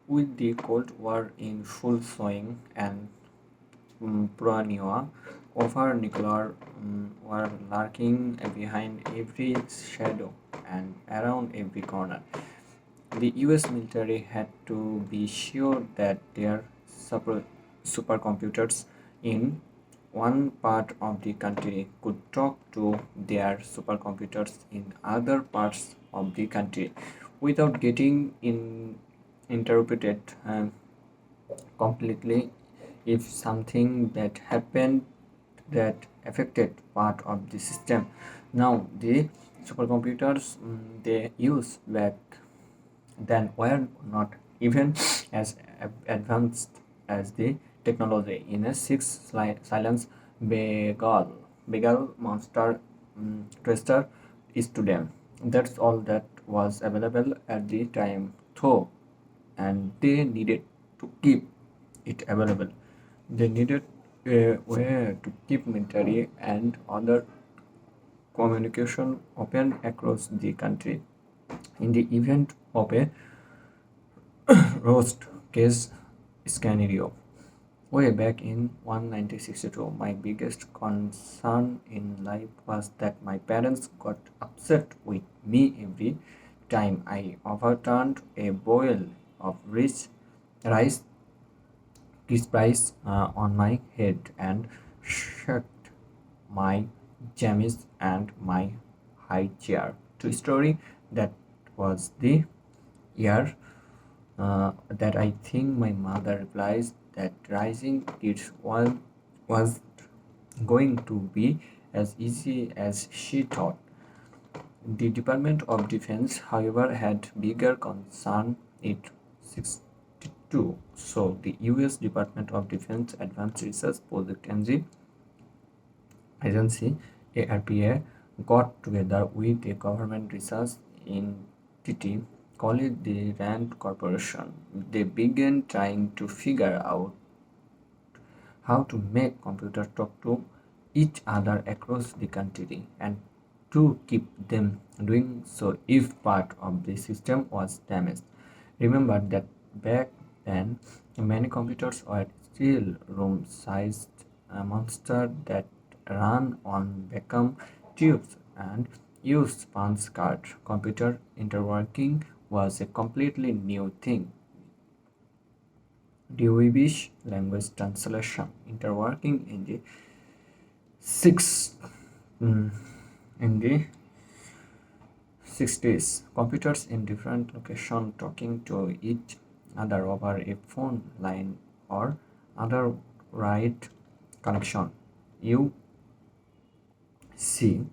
With the Cold War in full swing and paranoia over nuclear were lurking behind every shadow and around every corner. The US military had to be sure that their supercomputers in one part of the country could talk to their supercomputers in other parts of the country without getting interrupted completely. If something that happened that affected part of the system. Now the supercomputers they use back then were not even as advanced as the technology in a silence bagel monster twister is today. That's all that was available at the time, though, and they needed to keep it available. They needed a way to keep military and other communication open across the country. In the event of a roast case scenario, way back in 1962, my biggest concern in life was that my parents got upset with me every time I overturned a bowl of rich rice rice on my head and shook my jammies and my high chair. True story. That was the year that I think my mother realized that raising kids was going to be as easy as she thought. The Department of Defense, however, had bigger concern it 62. So the US Department of Defense Advanced Research Project Agency ARPA got together with a government research entity called the RAND Corporation. They began trying to figure out how to make computers talk to each other across the country and to keep them doing so if part of the system was damaged. Remember that back then many computers were still room-sized monsters that ran on vacuum tubes and used punch card. Computer interworking was a completely new thing. Dewey's language translation interworking in the six mm, in the 60s. Computers in different locations talking to each other over a phone line or other right connection. You see